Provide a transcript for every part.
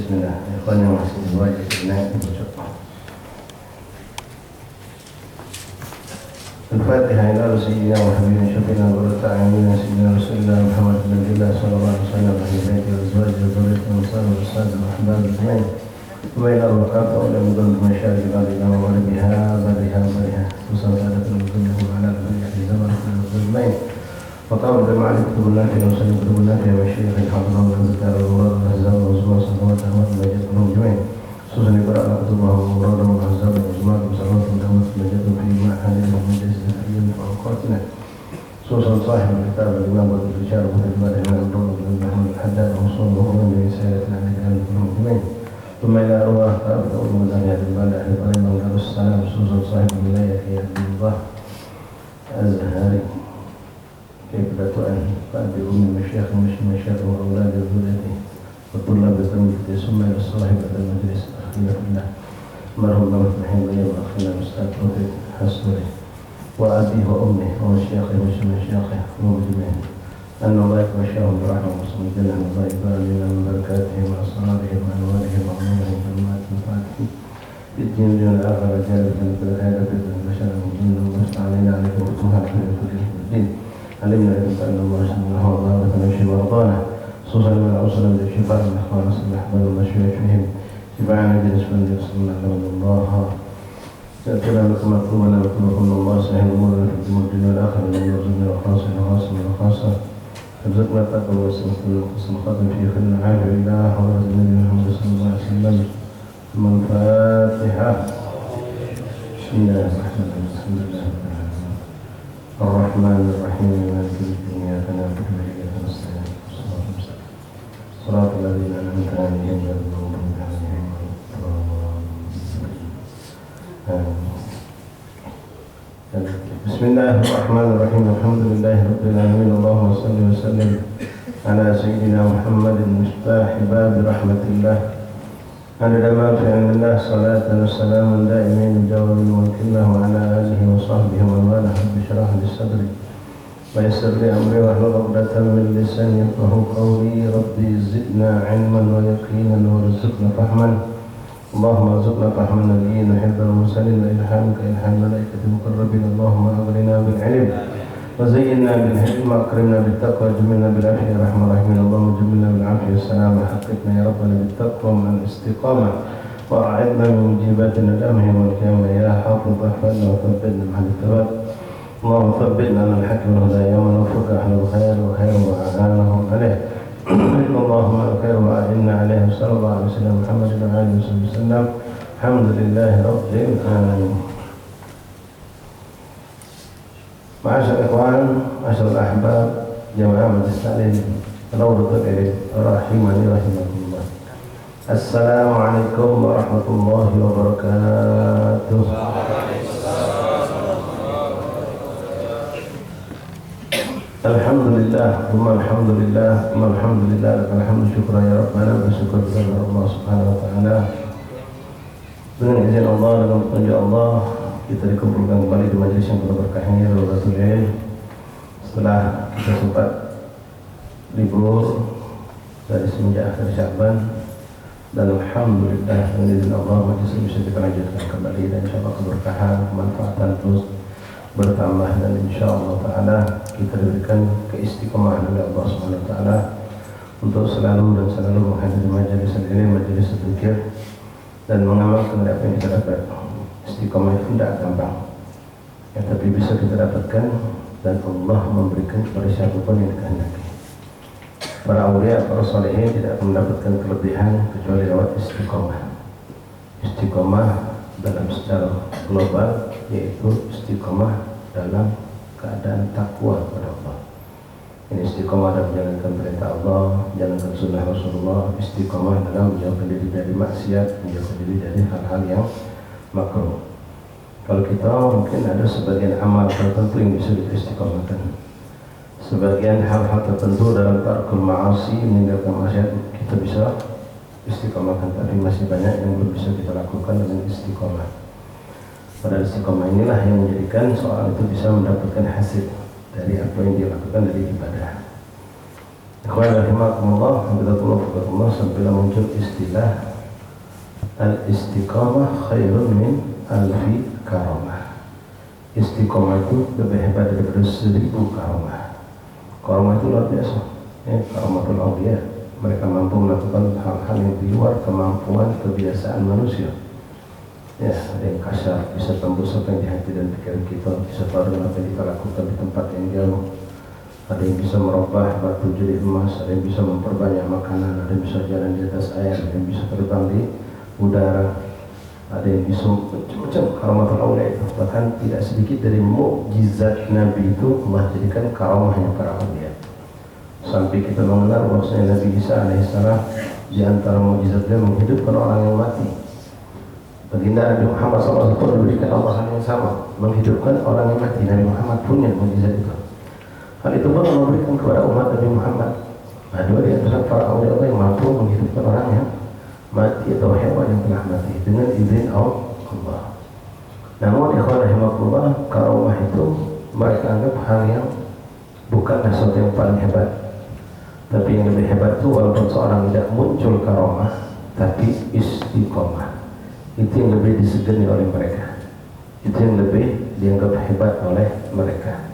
Bismillah. Ikhwan yang masih di luar jadi bercoba. الفاتحة إلى سيدنا وحبيبنا شفينا وقرة أعيننا سيدنا رسول الله محمد بن عبد الله صلى الله عليه وسلم وأهل بيته وأزواجه وذريته وأنصاره والأستاذ والأحباب أجمعين ثم إلى الوقات وإلى مدن مشارق الأرض إلى مغربها برها خصوصا سادتنا كلهم على البرية في زمن الظلمين وقام بمعالي كتب الله في وسلم كتب الله في مشيخ حضره وذكر الله والأحزاب وزمان صلوات أحمد المجيد كلهم أجمعين خصوصا يقرأ كتبه ومراده والأحزاب وزمان صلوات أحمد المجيد في معهد المجلس الحديث وأوقاتنا خصوصا صاحب الكتاب الإمام أبو الرجال وكتب الإمام الضمن بن محمد الحداد وصوله ومن رسالتنا على كلام كلهم أجمعين ثم إلى أرواح ثابت أول هذه البلد أهل القرية من السلام خصوصا صاحب الولاية في عبد الله الزهري كيف لا تؤن فأبي أم المشايخ المشايخ وأولاد ذريته وطلاب التلميذ ثم إلى صاحب المجلس أخينا في الله مرحبا بالمسلمين بين أخينا الأستاذ توفيق حسوري وأبيه وأمه ومشايخه ومشايخه ومجمعين أن الله يكفيهم برحمة وصل الجنة الله يبارك لنا من بركاته وأسراره وأنواره وعلومه وكلمات منفعته في الدين دون الآخرة جالب من كل خير في البشر والجن ومسنا علينا عليكم وكلها في الدين علمنا أن الله سبحانه وتعالى فنشفي مرضانا خصوصا من الأوصل من الشفاء من الإخوان الصالح بل المشفي فيهم شفاعنا جلس من يصلنا لنا الله يأتنا لكم مطلوبنا وكلكم الله سهل أمورنا في الدين والآخرة من يرزقنا وخاصة وخاصة وخاصة ارزقنا التقوى والسلامة والقسم الخاتم في خير العافية إلى حضرة النبي محمد صلى الله عليه وسلم ثم الفاتحة بسم الله الرحمن الرحيم الرحمن الرحيم مالك الدين إياك نعبد وإياك نستعين صراط الذين أنعمت عليهم غير المغضوب عليهم بسم الله الرحمن الرحيم الحمد لله رب العالمين اللهم صل وسلم على سيدنا محمد مفتاح باب رحمة الله عدد ما في علم الله صلاة وسلاما دائمين بجواب ملك الله وعلى آله وصحبه ومن والاه رب اشرح لي صدري ويسر لي أمري واحلل عقدة من لساني يفقهوا قولي ربي زدنا علما ويقينا وارزقنا فهما اللهم ارزقنا فهم النبيين وحفظ المرسلين وإلهامك إلهام الملائكة المقربين اللهم أغننا بالعلم وزينا بالحلم وأكرمنا بالتقوى وجملنا بالعافية يا رحمن الرحيم اللهم جملنا بالعافية والسلامة حققنا يا ربنا بالتقوى من الاستقامة وأعذنا من مجيبات الندامة يوم القيامة يا حافظ احفظنا وثبتنا مع الثبات اللهم ثبتنا على الحق والهدى يوم نوفق أهل الخير وخير وأعانهم عليه اللهم الخير وأعنا عليه صلى الله عليه وسلم محمد وعلى آله وصحبه وسلم الحمد لله رب العالمين. معاشر الإخوان معاشر الأحباب جماعة مجلس التعليم روضة العلم رحمني رحمكم الله. السلام عليكم ورحمة الله وبركاته. Alhamdulillah, alhamdulillah, alhamdulillah, alhamdulillah, syukur ya Rabbana, bersyukur kepada Allah Subhanahu Wa Taala. Dengan izin Allah, dengan petunjuk Allah, kita dikumpulkan kembali di majlis yang penuh berkah ini, Rawdatul Ilm. Setelah kita sempat libur dari semenjak akhir Sya'ban, dan alhamdulillah dengan izin Allah majlis ini bisa kita lanjutkan kembali dan insyaallah keberkahan, kemanfaatan terus bertambah dan insyaallah taala kita diberikan keistiqomahan oleh Allah Subhanahu wa taala untuk selalu menghadiri majelis ilmu, majelis zikir dan mengamalkan apa yang kita dapat. Istiqomah itu tidak gampang. Ya, tapi bisa kita dapatkan dan Allah memberikan kepada siapapun yang dikehendaki. Para awliya, para salihin tidak akan mendapatkan kelebihan kecuali lewat istiqomah. Istiqomah dalam secara global yaitu istiqomah dalam keadaan takwa kepada Allah. Ini istiqomah dalam menjalankan perintah Allah, menjalankan sunnah Rasulullah, istiqomah dalam menjauhkan diri dari maksiat, menjauhkan diri dari hal-hal yang makruh. Kalau kita mungkin ada sebagian amal tertentu yang bisa kita istiqomahkan, sebagian hal-hal tertentu dalam tarkul ma'asi, meninggalkan maksiat kita bisa istiqomahkan, tapi masih banyak yang belum bisa kita lakukan dengan istiqomah. Pada istiqomah inilah yang menjadikan seorang itu bisa mendapatkan hasil dari apa yang dia lakukan dari ibadah. Ikhwan rahimakumullah, hafizakumullah, sampai muncul istilah al-istiqamah khairun min alfi karamah. Istiqamah itu lebih hebat daripada 1000 karamah. Karamah itu luar biasa. Karamatul awliya, mereka mampu melakukan hal-hal yang di luar kemampuan kebiasaan manusia. Ya, ada yang kasar, bisa tembus apa yang di hati dan pikiran kita, bisa tahu dengan apa yang kita lakukan di tempat yang jauh. Ada yang bisa merubah batu jadi emas, ada yang bisa memperbanyak makanan, ada yang bisa jalan di atas air, ada yang bisa terbang di udara, ada yang bisa macam-macam karamatul awliya itu. Bahkan tidak sedikit dari mukjizat Nabi itu Allah jadikan karamahnya para awliya. Sampai kita mengenal bahwasanya Nabi Isa alaihissalam di antara mukjizatnya menghidupkan orang yang mati. Baginda Nabi Muhammad SAW diberikan Allah hal yang sama, menghidupkan orang yang mati. Nabi Muhammad punya mukjizat itu. Hal itu pun memberikan kepada umat Nabi Muhammad. Dua di antara para awliya Allah yang mampu menghidupkan orang yang mati atau hewan yang telah mati dengan izin Allah. Namun ikhwan rahimakumullah, karamah itu mereka anggap hal yang bukanlah sesuatu yang paling hebat. Tapi yang lebih hebat itu walaupun seorang tidak muncul karamah, tapi istiqomah. Itu yang lebih disegani oleh mereka. Itu yang lebih dianggap hebat oleh mereka.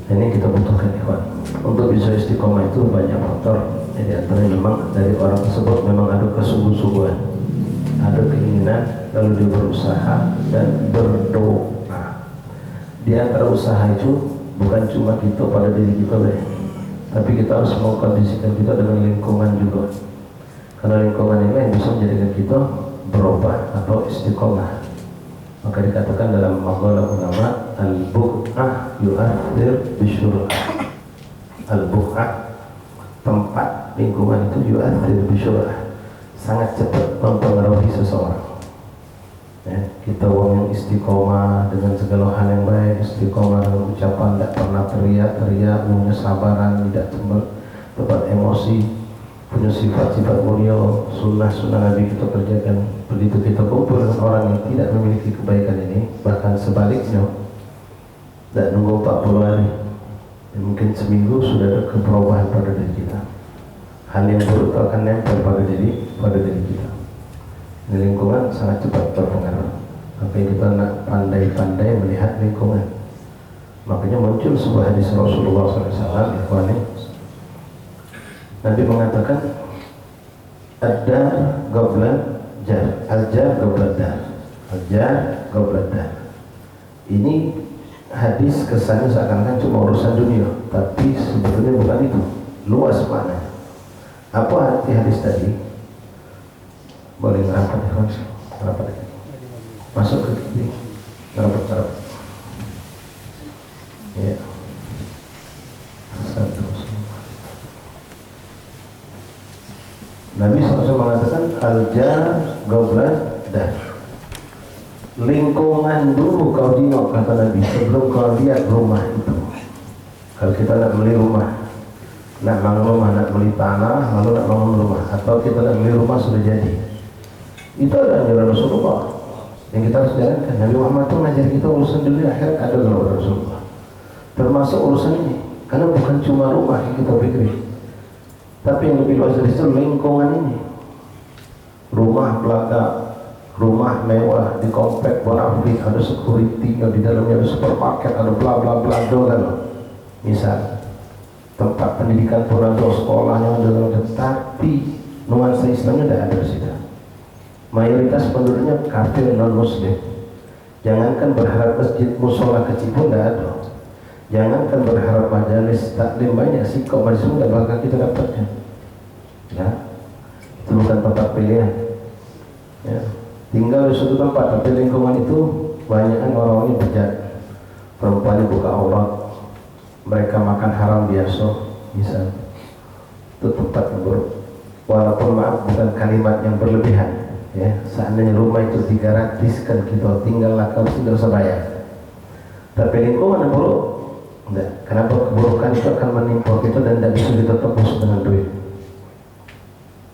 Ini kita butuhkan ikhwan. Untuk bisa istiqomah itu banyak faktor. Jadi antaranya memang dari orang tersebut memang ada kesungguh-sungguhan, ada keinginan, lalu dia berusaha dan berdoa. Di antara usaha itu bukan cuma kita pada diri kita, tapi kita harus mengkondisikan kita dengan lingkungan juga. Karena lingkungan ini yang bisa menjadikan kita berubah atau istiqomah. Maka dikatakan dalam maqalah ulama, al-buq'ah yu'athir bisyur'ah. Al-buq'ah, tempat lingkungan itu yu'athir bisyur'ah, sangat cepat mempengaruhi seseorang. Ya, kita orang yang istiqomah dengan segala hal yang baik, istiqomah dengan ucapan, tidak pernah teriak-teriak, punya sabaran, tidak cepat emosi, punya sifat-sifat mulia, sunnah-sunnah Nabi kita kerjakan. Begitu kita kumpul dengan orang yang tidak memiliki kebaikan ini, bahkan sebaliknya, tidak nunggu 40 hari, mungkin seminggu sudah ada perubahan pada diri kita. Hal yang buruk akan nempel pada diri kita. Di lingkungan sangat cepat berpengaruh. Tapi kita nak pandai-pandai melihat lingkungan. Makanya muncul sebuah hadis Rasulullah SAW, ikhwani. Nabi mengatakan, ad-dar qabla jar, al-jar qabla dar, al-jar qabla dar. Ini hadis kesannya seakan-akan cuma urusan dunia, tapi sebetulnya bukan itu, luas maknanya. Apa arti hadis tadi? Boleh ngerapat ya, ngerapat ya. Masuk ke kiri, ngerapat. Ya. Nabi SAW mengatakan al-jar qabla dar. Lingkungan dulu kau tengok, kata Nabi, sebelum kau lihat rumah itu. Kalau kita nak beli rumah, nak bangun rumah, nak beli tanah, lalu nak bangun rumah, atau kita nak beli rumah sudah jadi, itu adalah anjuran Rasulullah yang kita harus jalankan. Nabi Muhammad itu mengajar kita urusan dunia akhirat ada dalam Rasulullah, termasuk urusan ini. Karena bukan cuma rumah yang kita pikirin, tapi yang lebih luas dari itu lingkungan ini. Rumah belakang, rumah mewah di komplek bonafit, ada security, di dalamnya ada supermarket, ada bla bla bla kan. Misal tempat pendidikan pun ada, sekolahnya ada, tapi nuansa Islamnya tidak ada di situ. Mayoritas penduduknya kafir non muslim. Jangankan berharap masjid musola kecil pun tidak ada. Jangankan berharap majelis taklim banyak, sikap majelis pun tidak bakal kita dapatnya. Ya, itu bukan tempat pilihan. Ya, tinggal di suatu tempat, tapi lingkungan itu banyakkan orang-orang bejat, perempuan buka aurat, mereka makan haram biasa, misal. Itu tempat yang buruk. Walaupun maaf, bukan kalimat yang berlebihan. Ya, seandainya rumah itu digratiskan, kita tinggallah, kamu tidak usah bayar. Tapi lingkungan yang buruk, enggak. Kenapa keburukan itu akan menimpa kita dan tidak bisa kita tebus dengan duit.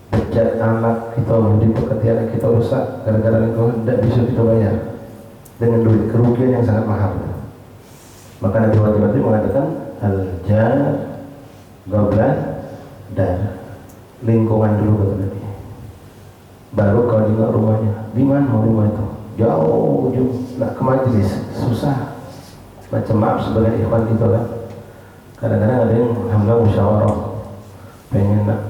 Bejat anak kita, di pekerjaan kita rusak gara-gara lingkungan, tidak bisa kita bayar dengan duit, kerugian yang sangat mahal. Maka Nabi Muhammad mengatakan al-jar 12 dan lingkungan dulu kata Nabi. Baru kau dengar rumahnya. Di mana rumah itu? Jauh ujung, nak ke majlis susah. Macam maaf sebagai ikhwan gitu kan. Kadang-kadang ada yang alhamdulillah musyawarah pengen nak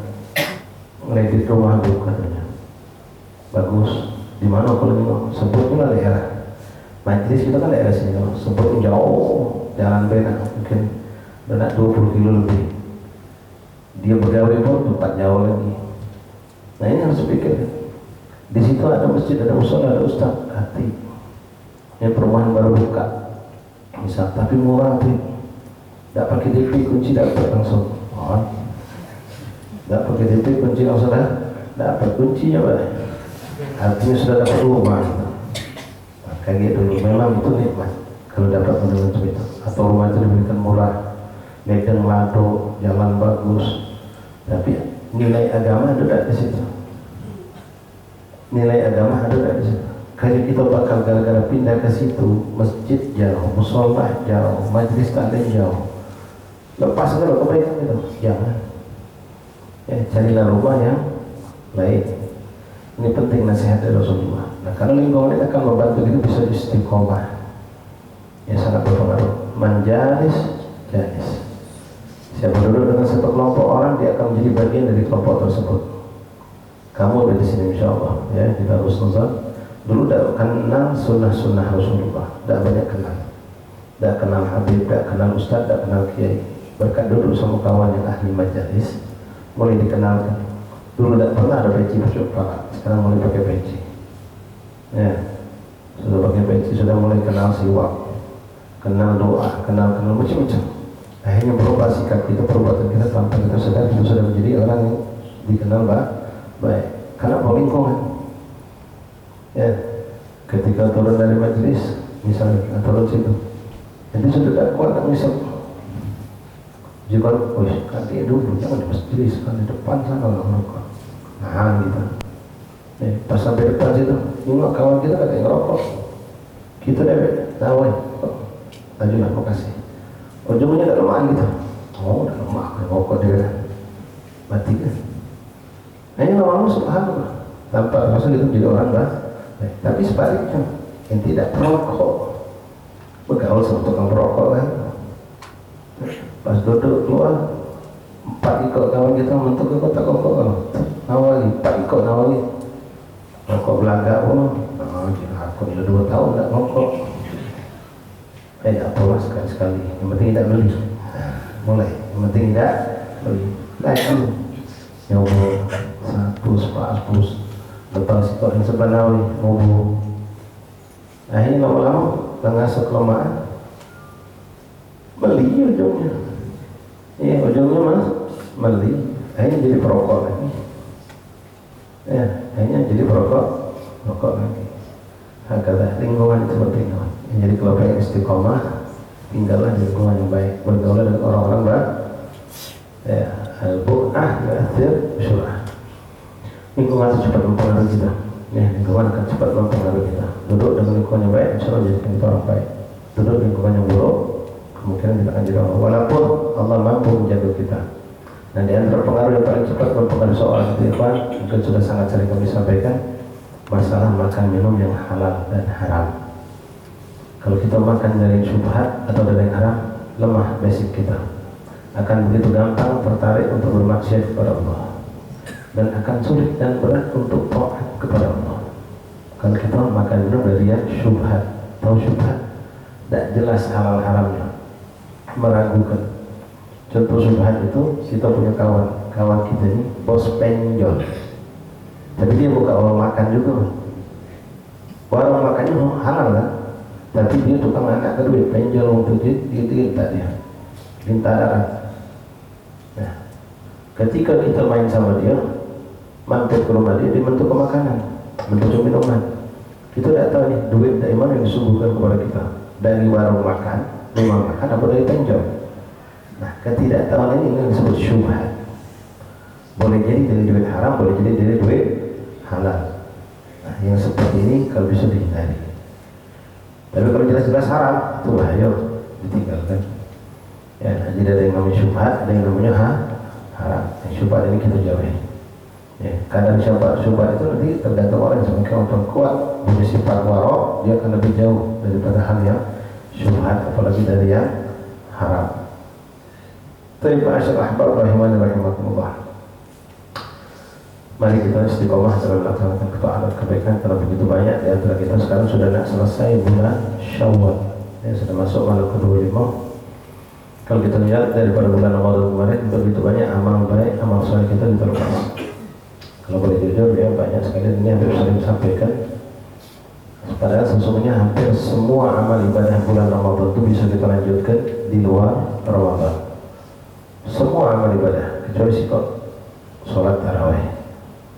ngedit rumah dulu katanya. Bagus. Di mana kalau ini sebutnya daerah. Majlis kita kan daerah sini, sebutnya jauh, jalan benak mungkin benak 20 kilo lebih. Dia bergawe pun tempat jauh lagi. Nah ini harus pikir. Di situ ada masjid, ada musola, ada ustaz, hati. Ini perumahan baru buka, misal, tapi murah tuh. Tidak pakai DP kunci dapat langsung. Tidak pakai DP kunci langsung dapat kuncinya, Pak. Artinya sudah dapat rumah. Kayak gitu, memang itu nikmat kalau dapat model itu. Atau rumah itu diberikan murah, medan lado, jalan bagus, tapi nilai agama ada di situ. Nilai agama ada di situ. Kayak kita bakal gara-gara pindah ke situ, masjid jauh, musola jauh, majlis taklim jauh. Lepas kalau kebaikan itu, jangan. Ya, carilah rumah yang lain. Ini penting nasihat dari Rasulullah. Nah, karena lingkungan ini akan membantu kita bisa istiqomah. Ya sangat berpengaruh. Manjalis, jalis. Siapa duduk dengan satu kelompok orang, dia akan menjadi bagian dari kelompok tersebut. Kamu ada di sini insya Allah, ya di Darus Nuzul. Dulu tidak kenal sunnah-sunnah Rasulullah, tidak banyak kenal. Tidak kenal Habib, tidak kenal Ustaz, tidak kenal Kiai. Berkat duduk sama kawan yang ahli majalis, mulai dikenalkan. Dulu tidak pernah ada peci masuk kepala, sekarang mulai pakai peci. Ya, sudah pakai peci, sudah mulai kenal siwak, kenal doa, kenal macam-macam. Akhirnya berubah sikap kita, perbuatan kita tanpa kita sadar, kita sudah menjadi orang yang dikenal baik. Karena lingkungan. Ya, ketika turun dari majelis, misalnya turun situ, jadi sudah tidak kuat tak misal. Jika kaki dulu, jangan di majelis, kan di depan sana orang merokok. Nah, gitu. Pas sampai depan situ, ini kawan kita ada yang ngerokok. Kita dewek, nawai. Ajulah, makasih. Ujungnya ada lemahan gitu. Oh, udah lemah, ngerokok dia. Mati kan? Nah, ini lama-lama subhanallah. Tanpa rasa itu menjadi orang baik. Tapi sebaliknya, yang tidak merokok, bergaul sama tukang merokok kan. Pas duduk keluar, 4 ikut kawan kita mentuk ke kota koko. Nawali, 4 ikut nawali. Rokok Belanda pun, aku sudah 2 tahun tidak rokok. Apalah sekali-sekali, yang penting tidak beli. Mulai, yang penting tidak beli. Lagi, nyoba 100, lepas itu yang sebelah Nawawi, nyoba. Akhirnya lama-lama, mengasuk kelemahan, beli ujungnya. Iya, ujungnya mas, beli. Akhirnya jadi perokok lagi. Ya, akhirnya jadi rokok lagi. Hakata lingkungan seperti itu. Jadi kalau pengen istiqomah, tinggallah di lingkungan yang baik, bergaul dengan orang-orang baik. Ya, al-bu'ah ya'thir syurah. Lingkungan itu cepat mempengaruhi kita. Ya, lingkungan akan cepat mempengaruhi kita. Duduk dengan lingkungan yang baik, insya Allah jadi kita orang baik. Duduk di lingkungan yang buruk, kemungkinan kita akan jadi orang. Walaupun Allah mampu menjaga kita. Nah, di antara pengaruh yang paling cepat mempengaruhi seorang itu, mungkin sudah sangat sering kami sampaikan, masalah makan minum yang halal dan haram. Kalau kita makan dari syubhat atau dari haram, lemah basic kita. Akan begitu gampang tertarik untuk bermaksiat kepada Allah, dan akan sulit dan berat untuk taat kepada Allah. Kalau kita makan minum dari yang syubhat, tahu syubhat, tidak jelas halal haramnya, meragukan. Contoh syubhat itu, kita punya kawan kita ini bos penjol, tapi dia buka warung makan juga. Warung makannya halal kan, tapi dia tukang anak kedua penjol untuk dia minta darah. Nah, ketika kita main sama dia, mampir ke rumah dia bentuk ke makanan, bentuk minuman. Kita tidak tahu nih duit dari mana yang disuguhkan kepada kita, dari warung makan, rumah makan, atau dari penjol. Nah, ketidaktahuan ini disebut syubhat. Boleh jadi dari duit haram, boleh jadi dari duit halal. Nah, yang seperti ini kalau bisa dihindari. Tapi kalau jelas-jelas haram, itu ayo ditinggalkan. Ya, jadi ada yang namanya syubhat, ada yang namanya haram. Syubhat ini kita jauhi. Ya, kadang syubhat itu nanti tergantung orang, semakin orang kuat punya sifat warok, dia akan lebih jauh daripada hal yang syubhat, apalagi dari yang haram. Tapi ma'asyar ahbab rahimani rahimakumullah, mari kita istiqomah dalam melaksanakan ketaatan kebaikan, karena begitu banyak di antara kita sekarang sudah nak selesai bulan Syawal, ya, sudah masuk malam ke-25. Kalau kita lihat daripada bulan Ramadan kemarin, begitu banyak amal baik, amal soleh kita terlepas. Kalau boleh jujur, ya banyak sekali ini yang sering sampaikan. Padahal sesungguhnya hampir semua amal ibadah bulan Ramadan itu bisa kita lanjutkan di luar Ramadan. Semua amal ibadah, kecuali sikap sholat tarawih,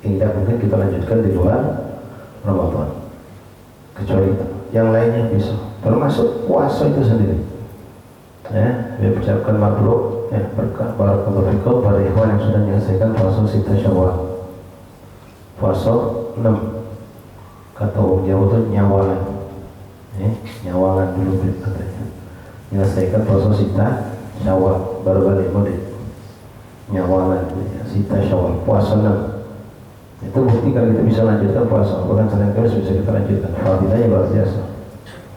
tidak mungkin kita lanjutkan di luar Ramadan. Kecuali itu, yang lainnya bisa. Termasuk puasa itu sendiri. Ya, dia ucapkan makhluk, ya, berkah barakallahu fikum para ikhwan yang sudah menyelesaikan puasa Sita Syawal. Puasa 6, kata orang Jawa itu nyawalan, nyawalan dulu katanya. Menyelesaikan puasa Sita Syawal, baru balik mudik. Nyawalan, ya, Sita Syawal, puasa 6. Itu bukti kalau kita bisa lanjutkan puasa, bahkan Senin Kamis bisa kita lanjutkan. Fadilahnya luar biasa.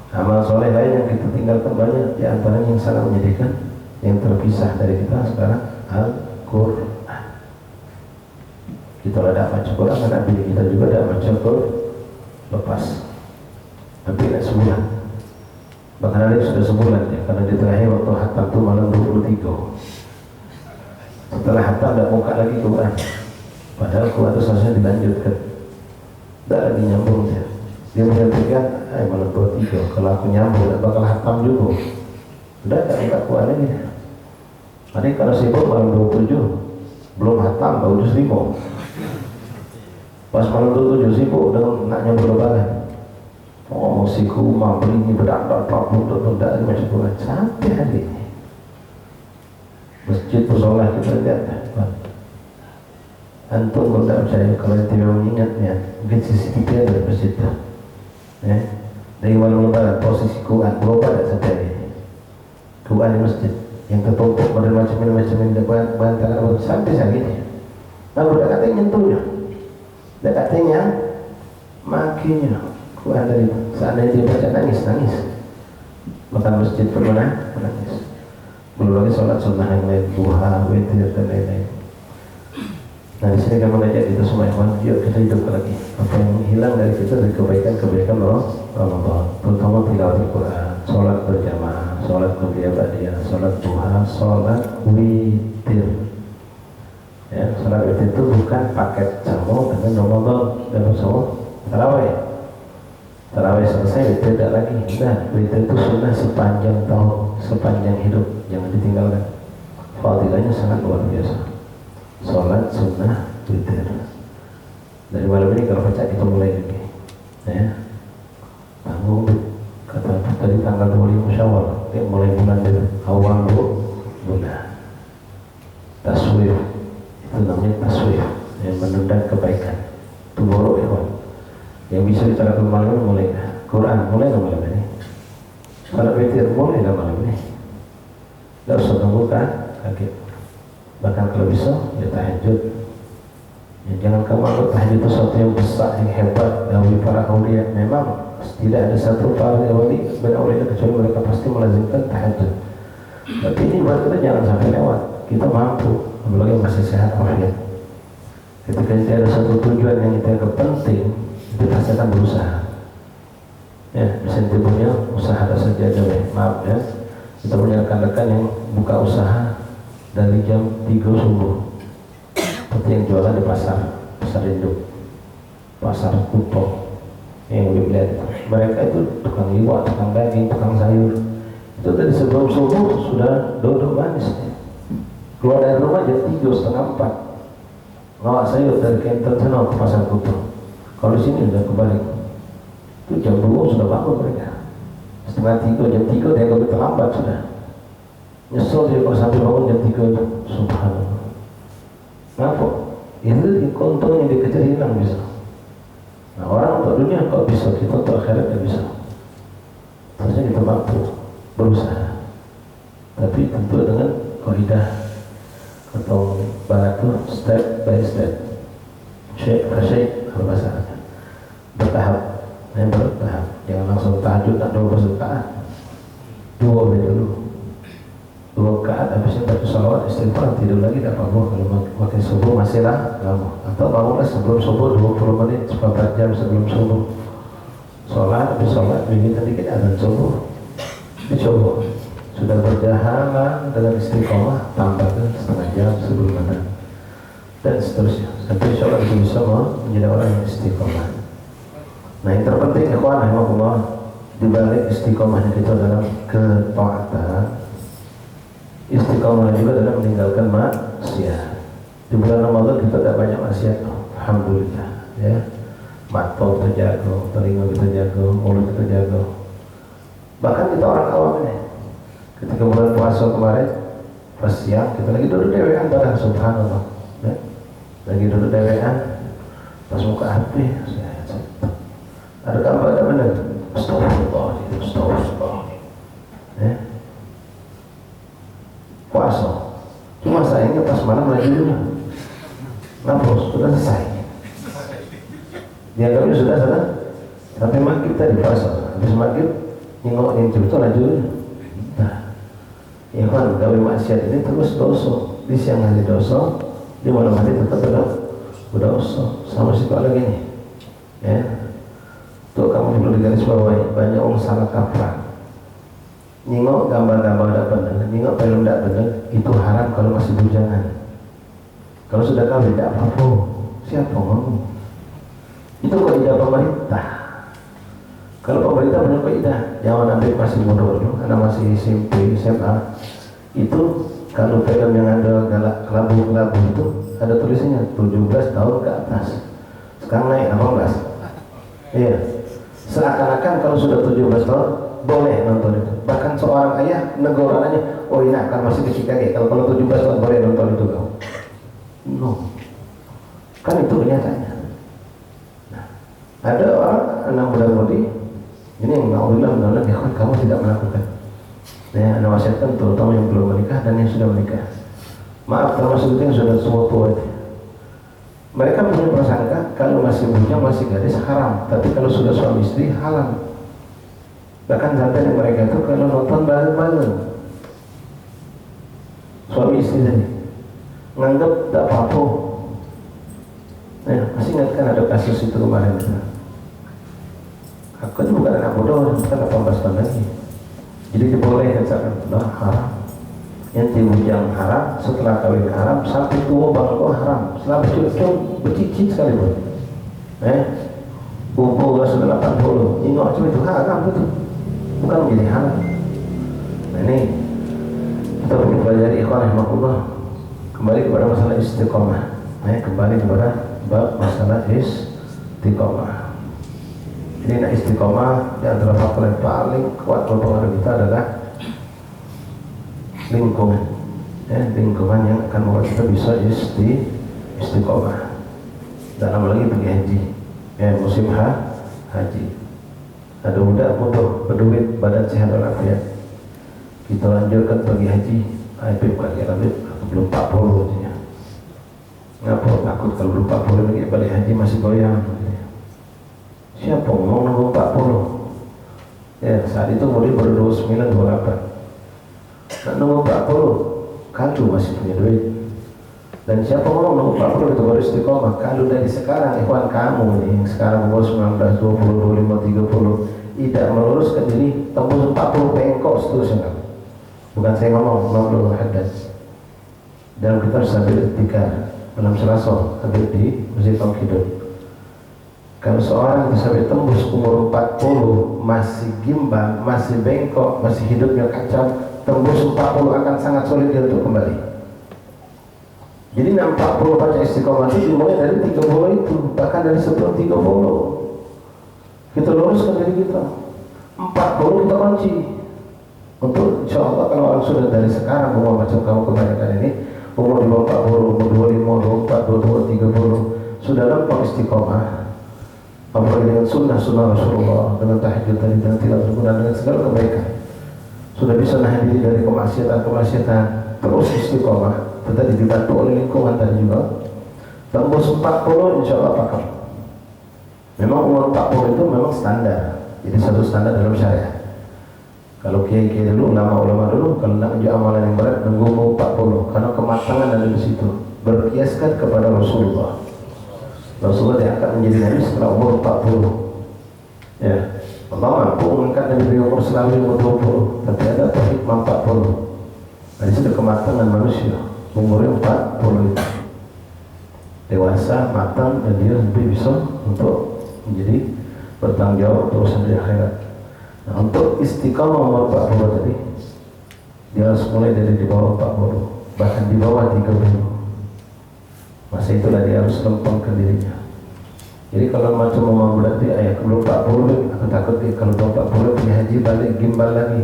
Amal soleh lain yang kita tinggalkan banyak, di antaranya yang sangat menyedihkan, yang terpisah dari kita sekarang, Al-Quran. Kita ada baca Quran, anak bini kita juga ada baca Quran lepas, tapi tidak sebulan, bahkan ada yang sudah sebulan ya, karena di terakhir waktu hatam itu malam 23. Setelah hatam tidak buka lagi Quran, padahal Quran itu seharusnya dilanjutkan, tidak lagi nyambung ya. Dia berpikir, malam 23, kalau aku nyambung tidak bakal hatam juga, udah tidak buka Quran lagi. Tadi kalau sibuk malam 27 belum hatam, baru juz 5. Pas malam 27 sibuk udah nak nyambung lebaran. Oh, musiku mau beli ini berdak-dak dari masjid Quran sampai hari ini. Masjid musola kita lihat. Antum kalau tidak percaya, kalau tidak mengingatnya, mungkin CCTV ada di masjid itu. Dari malam lebaran posisi Quran berubah tidak sampai hari ini. Quran di masjid yang tertumpuk pada macam-macam bantalan sampai hari ini. Lalu dia katanya nyentuhnya, dia katanya makinya Quran dari seandainya dia baca nangis, maka masjid pernah menangis. Belum lagi sholat sunnah yang lain, duha, witir dan lain-lain. Nah di sini kami mengajak kita semua ikhwan, yuk kita hidup lagi apa yang hilang dari kita, dari kebaikan Ramadan, terutama tilawah Al-Quran, sholat berjamaah, sholat qabliyah, sholat duha, sholat witir. Ya, sholat witir itu bukan paket jamu dengan Ramadan dan bersama tarawih. Tarawih selesai, witir tidak lagi. Nah, witir itu sunnah sepanjang tahun, sepanjang hidup, jangan ditinggalkan. Fadilahnya sangat luar biasa. Sholat sunnah witir. Dari malam ini kalau baca kita mulai lagi, ya. Tanggung kata tadi tanggal 25 Syawal, kita mulai bulan dari awal bulan. Taswif itu namanya taswif, yang menunda kebaikan. Itu buruk ya, yang bisa kita lakukan malam ini mulai Quran, mulai malam ini. Sholat witir mulai malam ini. Tidak usah tunggu kan, kaget. Bahkan kalau bisa ya tahajud. Ya, jangan kamu anggap tahajud itu sesuatu yang besar, yang hebat dari para aulia. Memang tidak ada satu para wali berawali kecuali mereka pasti melazimkan tahajud. Tapi ini buat kita jangan sampai lewat. Kita mampu, apalagi masih sehat walafiat. Ketika kita ada satu tujuan yang kita anggap penting, kita pasti akan berusaha. Ya, misalnya punya usaha ada saja aja, maaf ya. Kita punya rekan-rekan yang buka usaha dari jam 3 subuh, seperti yang jualan di pasar induk, pasar Kuto, yang lihat mereka itu tukang liwat, tukang daging, tukang sayur. Itu dari sebelum subuh sudah duduk manis, keluar dari rumah jam 3:30, 4 bawa sayur dari Kenten sana ke pasar Kuto. Kalau di sini udah kebalik, itu jam 2 sudah bangun mereka, setengah 3, jam 3 dia lebih terlambat sudah. Nyesel dia kalau sampai bangun jam 3 itu. Subhanallah. Kenapa? Itu keuntungan yang dikejar hilang bisa. Nah orang untuk dunia kok bisa, kita untuk akhirat tidak bisa. Harusnya kita mampu berusaha. Tapi tapi tentu dengan kaidah atau baratul step by step, syekh kalau bahasa Arabnya, bertahap, bertahap. Jangan langsung tahajud tak dulu bersekat, dua dulu, 2 rakaat habisnya baca salawat istighfar, tidur lagi tak apa-apa. Kalau makin subuh masih lah lama, atau bangunlah sebelum subuh 20 menit, 4 jam sebelum subuh. Sholat, habis sholat, minta dikit azan subuh. Dicoba. Sudah berjalan dengan istiqomah, tambahkan setengah jam sebelum azan. Dan seterusnya. Sampai sholat bisa menjadi orang yang istiqomah. Nah yang terpenting, ikhwan, rahimahullah, dibalik istiqomahnya kita dalam ketaatan, istiqomah juga dalam meninggalkan maksiat. Di bulan Ramadan kita tidak banyak maksiat, alhamdulillah, ya. Mata kita jaga, telinga kita jaga, mulut kita jaga. Bahkan kita orang awam ini, ketika bulan puasa kemarin, pas siang kita lagi duduk dewean bareng, subhanallah, ya. Lagi duduk dewean, pas muka api, ada gambar ada benar, astagfirullah, astagfirullah, ya. Puasa, cuma sayangnya pas malam lagi dulu, nafas sudah selesai. Dianggapnya sudah sana, sampai maghrib tadi puasa, habis maghrib nengok yang itu lanjut. Nah, ya kan gawe maksiat ini terus dosa, di siang hari dosa, di malam hari tetap berdosa. Sama sih kalau gini, ya. Tuh kamu perlu digarisbawahi, banyak orang salah kaprah. Nengok gambar-gambar tidak benar, nengok film tidak benar, itu haram kalau masih bujangan. Kalau sudah kawin tidak apa-apa, siapa ngomong? Itu kaidah pemerintah. Kalau pemerintah punya kaidah, jangan ambil masih muda dulu, anak masih SMP, SMA. Itu kalau film yang ada kelabu-kelabu itu ada tulisannya 17 tahun ke atas. Sekarang naik 18. Iya. Seakan-akan kalau sudah 17 tahun boleh nonton itu. Bahkan seorang ayah negur anaknya, oh ini akan masih kecil kayak kalau 17 tahun boleh nonton itu kau. No. Kan itu kenyataannya. Ada orang anak muda-mudi ini yang alhamdulillah ya kan kamu tidak melakukan. Ya, anak wasiatkan terutama yang belum menikah dan yang sudah menikah. Maaf termasuk itu yang sudah semua tua itu. Mereka punya prasangka kalau masih bujang masih gadis haram, tapi kalau sudah suami istri halal. Bahkan sampai mereka itu kalau nonton bareng-bareng suami istri tadi nganggap tak apa-apa. Masih ingat kan ada kasus itu kemarin. Aku itu bukan anak bodoh, bukan 18 tahun lagi. Jadi dibolehkan misalkan, haram. Yang bujang haram, setelah kawin haram, sampai tua bangko haram. Setelah bercucuk, bercicit sekali pun. Umur sudah 80, ingok cuma itu haram itu. Bukan menjadi haram. Nah ini kita perlu pelajari ikhwan rahimahullah. Kembali kepada masalah istiqomah. Kembali kepada bab masalah istiqomah. Ini istiqomah di antara faktor yang paling kuat mempengaruhi kita adalah lingkungan. Lingkungan yang akan membuat kita bisa istiqomah. Dalam lagi pergi haji, musim haji. Ada budak butuh berduit, badan sehat walafiat. Kita lanjutkan pergi haji, IP lagi lanjut belum 40 ya. Ngapa takut kalau belum 40 lagi balik haji masih goyang. Siapa mau nunggu 40? Ya saat itu murid baru 29, 28. Nunggu 40, kalau masih punya duit. Dan siapa mau nunggu 40 itu baru istiqomah. Kalau dari sekarang ikhwan kamu nih, sekarang umur 19, 20, 25, 30, tidak meluruskan diri tembus 40 bengkok seterusnya. Bukan saya ngomong, ngomong hadas. Dalam kita harus sambil etika malam Selasa hadir di Masjid Tauhidun. Kalau seorang itu sampai tembus umur 40 masih gimbal, masih bengkok, masih hidupnya kacau, tembus 40 akan sangat sulit dia untuk kembali. Jadi 40 baca istiqomah itu dimulai dari 30 itu, bahkan dari sebelum 30. Kita luruskan diri kita. 40 kita kunci. Untuk insya Allah kalau orang sudah dari sekarang umur macam kamu kebanyakan ini, umur 40, umur 25, 24, 22, 30 sudah lempar istiqomah. Apalagi dengan sunnah Rasulullah, dengan tahajud tadi, dengan tilawah Al-Quran, dengan segala kebaikan, sudah bisa nahan diri dari kemaksiatan terus istiqomah, tetapi dibantu oleh lingkungan tadi juga. Tembus 40 insya Allah pakar. Memang umur 40 itu memang standar, jadi satu standar dalam syariat. Kalau kiai-kiai dulu, ulama-ulama dulu, kalau nak menuju amalan yang berat, nunggu umur 40, karena kematangan ada di situ. Berkiaskan kepada Rasulullah. Rasulullah diangkat menjadi Nabi setelah umur 40. Ya, Allah mampu mengangkat Nabi dari umur selalu umur 20, tapi ada hikmah 40. Nah, di situ kematangan manusia, umurnya 40 itu. Dewasa, matang, dan dia lebih bisa untuk menjadi bertanggung jawab urusan di akhirat. Nah, untuk istiqamah umur 40 tadi, dia harus mulai dari di bawah 40, bahkan di bawah 30. Masa itulah dia harus lempengkan dirinya. Jadi kalau macam memang berarti ayah kalau 40, aku takut dia kalau 40 pergi haji balik gimbal lagi,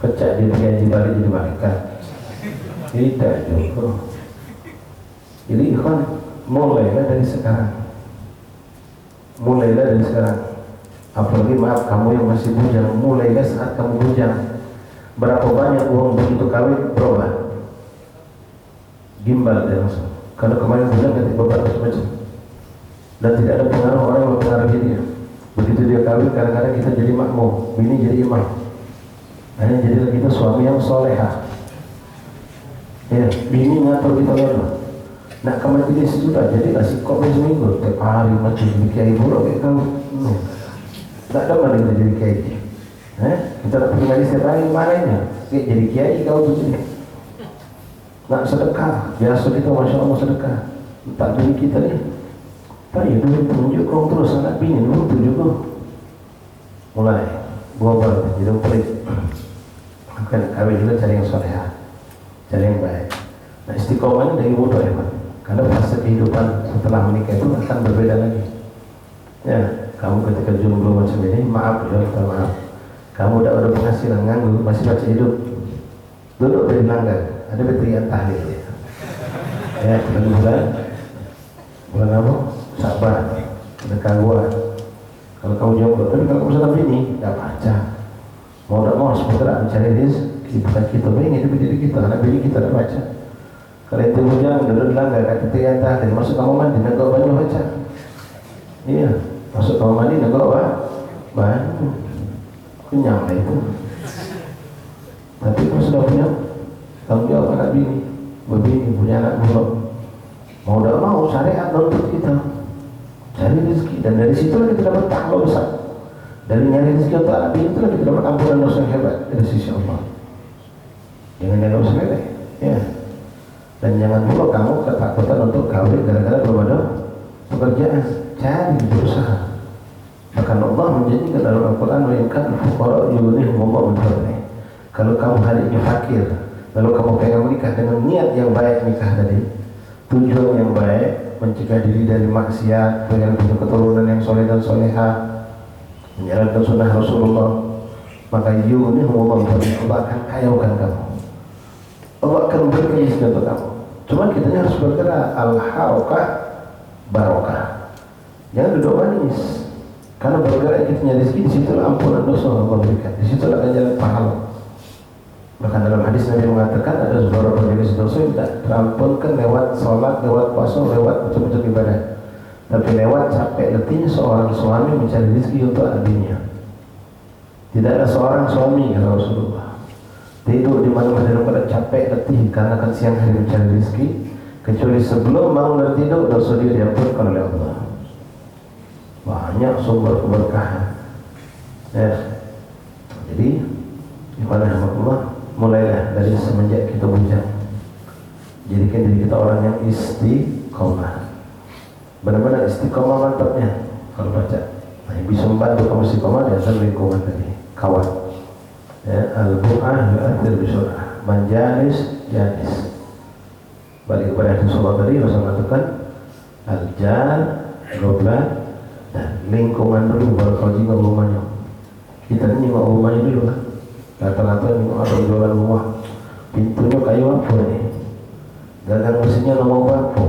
pecah dia pergi haji balik jadi malaikat. Tidak juga. Jadi ikhwan, mulailah dari sekarang. Mulailah dari sekarang. Apalagi maaf kamu yang masih bujang, mulailah saat kamu bujang. Berapa banyak uang begitu kawin berubah, gimbal dia langsung. Kalau kemarin bujang nanti beberapa macam, dan tidak ada pengaruh orang yang mempengaruhi dia. Begitu dia kawin, kadang-kadang kita jadi makmum, bini jadi imam. Hanya jadilah kita suami yang solehah. Ya, bini ngatur kita lalu. Nak ke majlis sudah, jadi kasih kopi seminggu, tiap hari macam jadi kiai buruk kayak kamu. Tak ada mana kita jadi kiai. Kita nak pergi majlis setiap hari, marahnya. Jadi kiai kau tu jadi. Nak sedekah, biasa kita Masya Allah sedekah. Tak duit kita ni. Tak ya, duit tunjuk kau terus anak bini, dulu tu juga. Mulai, buah jadi pelik. Bukan kawin juga cari yang solehah, cari yang baik. Nah istiqomah ini dari muda ya Pak. Karena fase kehidupan setelah menikah itu akan berbeda lagi. Ya, kamu ketika jomblo macam ini, maaf ya, maaf. Kamu udah penghasilan nganggur, masih baca hidup. Duduk dari langgar, ada betrian tahlil ya. Ya, bulan apa? Sabar, ada gangguan. Kalau kamu jomblo, tapi kalau kamu sama bini, nggak baca. Mau tak mau sebentar mencari rezeki, bukan kita pengen hidup diri kita, anak bini kita tak baca. Kalau itu hujan, duduk langgar, kata tiang tahlil, masuk kamu mandi, negok banyak baca. Iya, masuk kamu mandi, negok banyak. Kenyang lah itu. Tapi kalau sudah punya tanggung jawab anak bini, berbini, punya anak buruk, mau tak mau syariat nuntut kita cari rezeki, dan dari situ kita dapat pahala besar. Dari nyari rezeki untuk anak bini itu kita dapat ampunan dosa yang hebat dari sisi Allah. Jangan yang dosa sepele, ya. Dan jangan pula kamu ketakutan untuk kawin gara-gara belum ada pekerjaan. Cari, berusaha. Bahkan Allah menjanjikan dalam Al-Quran, "Wa fuqara yughnihumullahu min fadlihi." Kalau kamu hari ini fakir, lalu kamu pengen menikah dengan niat yang baik, nikah tadi, tujuan yang baik, mencegah diri dari maksiat, pengen punya keturunan yang soleh dan soleha, menjalankan sunnah Rasulullah, maka yughnihumullahu min fadlihi, Allah akan kayaukan kamu. Allah akan berikan rezeki untuk kamu. Cuma kita harus bergerak, al-harakah barokah. Jangan duduk manis. Karena bergerak kita nyari rezeki, di situ ampunan dosa Allah berikan. Di situ akan jalan pahala. Bahkan dalam hadis Nabi mengatakan ada beberapa jenis dosa yang tidak terampunkan lewat sholat, lewat puasa, lewat macam-macam ibadah. Tapi lewat capek letihnya seorang suami mencari rezeki untuk adiknya. Tidak ada seorang suami kata Rasulullah tidur di mana-mana pada capek letih karena kan siang hari mencari rezeki, kecuali sebelum bangun dari tidur dosa dia diampunkan oleh Allah. Banyak sumber keberkahan. Ya. Jadi ibadah Allah mulailah dari semenjak kita bujang. Jadikan diri kita orang yang istiqomah. Benar-benar istiqomah mantapnya kalau baca. Nah, yang bisa membantu kamu istiqomah dari lingkungan tadi, kawan. Ya, al-bu'ah yu'athir bisur'ah, manjalis janis. Balik kepada hadis Rasulullah tadi, Rasulullah mengatakan al-jan, goblan, dan lingkungan dulu baru kau jiwa rumahnya. Kita ini nengok rumahnya dulu lah. Rata-rata nengok ada jualan rumah, pintunya kayu apa nih, gagang mesinnya nomor berapa,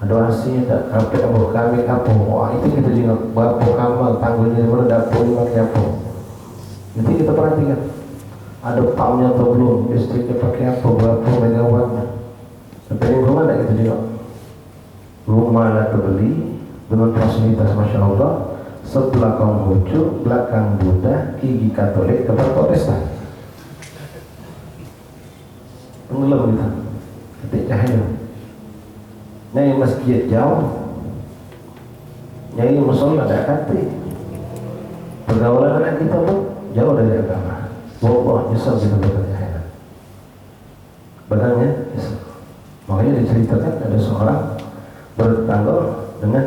ada AC tak, kapek apa, kami apa. Wah itu kita juga berapa kamar, tanggulnya di mana, dapur di mana apa. Nanti kita perhatikan. ada pumpnya atau belum, listriknya pakai apa, berapa megawattnya. Tapi ini rumah tidak gitu juga. Rumah lah terbeli dengan fasilitas Masya Allah, sebelakang Hucu, belakang Buddha, gigi Katolik, depan Protestan. Tenggelam kita, ketik cahaya. Nyai masjid jauh, nyai musola ada kati. Pergaulan anak kita pun jauh dari agama. Wallah nyesal kita berkata. Benarnya nyesal. Makanya diceritakan ada seorang bertetangga dengan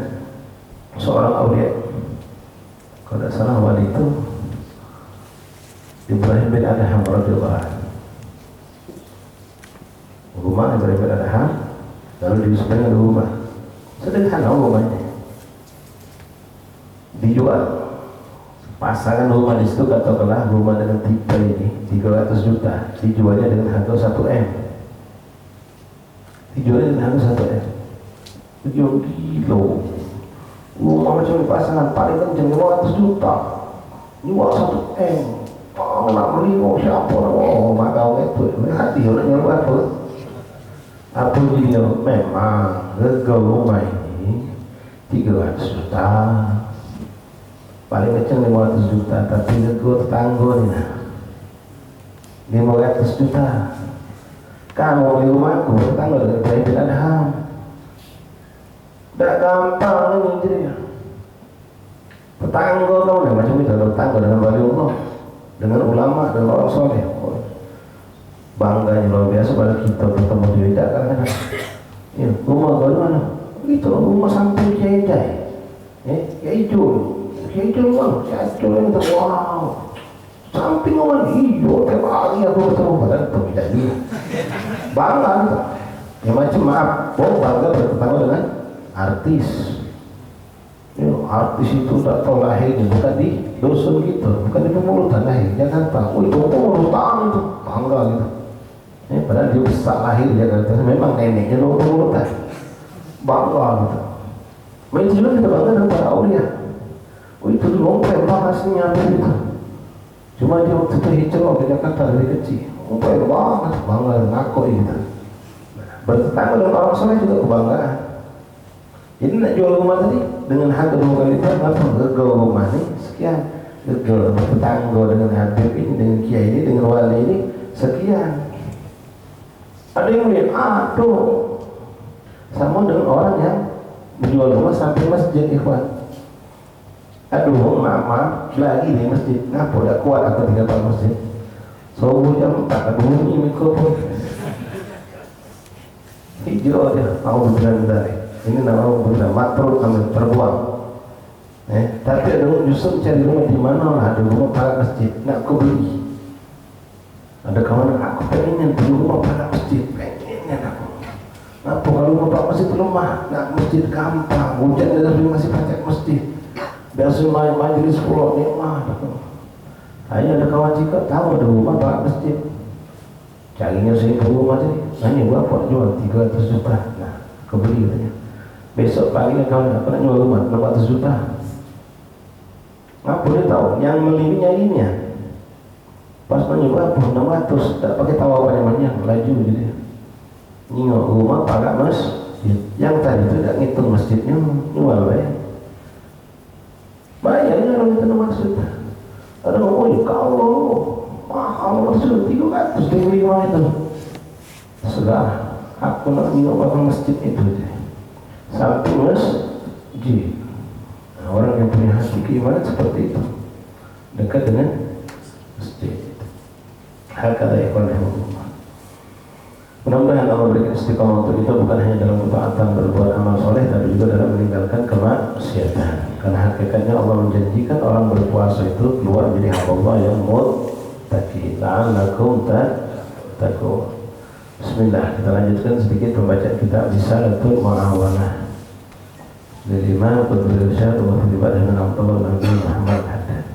seorang aulia. Kalau tidak salah wali itu Ibrahim bin Adham radhiyallahu anhu. Rumah Ibrahim bin Adham lalu di sebelah ada rumah sederhana rumahnya dijual. Pasangan rumah di situ katakanlah rumah dengan tipe ini 300 juta, dijualnya dengan harga 1 M. Dijualnya dengan harga 1 M. Dijual kilo. Rumah macam ini pasangan paling kencang 500 juta. Jual 1 M. Oh, nak beli siapa? Oh, makau itu. Hati orang nyawa apa? Apa dia memang harga rumah ini 300 juta. Paling kecil 500 juta, tapi gue tetangga nih 500 juta. Kamu beli rumahku, tetangga dengan Ibrahim bin Adham. Tidak gampang ini jadinya. Tetangga kamu nih, macam itu ada tetangga dengan wali Allah, dengan ulama, dengan orang soleh. Bangganya luar biasa pada kita bertemu di Wida kan. Ya, rumah kau di mana? Itu rumah samping Kiai. Kiai Jul. Itu memang jatuh yang itu, wow, samping orang hijau tiap hari aku bertemu badan tidak dia bangga gitu. Ya macam maaf, bangga bertetangga dengan artis. Ya, artis itu tak tahu lahirnya bukan di dusun gitu, bukan di Pemulutan lahir Jakarta. Oh itu Pemulutan itu bangga gitu. Padahal dia besar lahir di Jakarta, memang neneknya dari Pemulutan, bangga gitu. Main juga kita bangga dengan para aulia. Oh itu dulu bahasnya gitu. Cuma dia waktu itu hijrah ke Jakarta dari kecil. Banget, bangga ngaku gitu. Bertetangga dengan orang soleh juga kebanggaan. Jadi nak jual rumah tadi dengan harga 2 kali lipat, apa? Harga rumah ini sekian. Harga bertetangga dengan Habib ini, dengan Kiai ini, dengan wali ini sekian. Ada yang melihat, aduh, sama dengan orang yang menjual rumah sampai masjid ikhwan. Aduh, mama lagi di masjid, ngapa tidak kuat aku tinggal di masjid. Subuh jam 4, aduh bunyi mikrofon. Hijau dia, mau berjalan dari. Ini nama berjalan, matruk kami terbuang. Tapi ada justru cari rumah di mana lah, ada rumah para masjid, nak aku beli. Ada kawan aku pengen beli rumah para masjid, pengen aku. Ngapa kalau rumah para masjid lemah, nak masjid gampang, hujan dari masih pacak masjid. Biasa main majelis pulau nikmat. Hanya ada kawan jika tahu ada rumah pak masjid. Carinya saya ke rumah tadi. Nanya berapa jual 300 juta. Nah, kebeli katanya. Besok paginya kawan nak jual rumah 600 juta. Ngapa dia tahu? Yang beli nyarinya. Pas nanya berapa 600. Tak pakai tahu apa namanya, laju jadi. Nyingok rumah pakai masjid. Yang tadi itu tak ngitung masjidnya jual bayar. Bayarnya orang itu maksud. Ada ngomong, kalau mahal maksud 300 di rumah itu. Sudah, aku nak minum orang masjid itu. Samping masjid. Nah, orang yang punya hati keimanan seperti itu, dekat dengan masjid. Hal kata ikhwan rahimahullah. Mudah-mudahan Allah berikan istiqamah untuk kita, bukan hanya dalam ketaatan berbuat amal soleh, tapi juga dalam meninggalkan kemaksiatan. Karena hakikatnya Allah menjanjikan orang berpuasa itu keluar menjadi hamba Allah yang muttaqin. La'allakum tattaqun. Bismillah, kita lanjutkan sedikit pembacaan kitab Risalatul Mu'awanah dari Imam Qutbul Irsyad wa Ibadah dengan Abdullah Nabi Muhammad Haddad.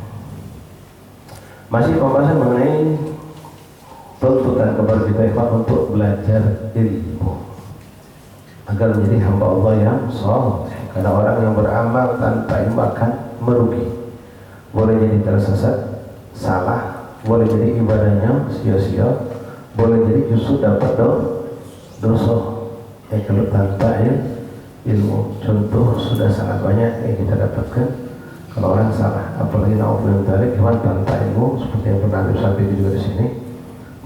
Masih pembahasan mengenai tuntutan kepada kita ikhwan untuk belajar ilmu agar menjadi hamba Allah yang saleh. Karena orang yang beramal tanpa ilmu akan merugi. Boleh jadi tersesat, salah, boleh jadi ibadahnya sia-sia, boleh jadi justru dapat dosa. Kalau tanpa ilmu, contoh sudah sangat banyak yang kita dapatkan kalau orang salah, apalagi naudzubillah dari hewan tanpa ilmu, seperti yang pernah disampaikan juga di sini.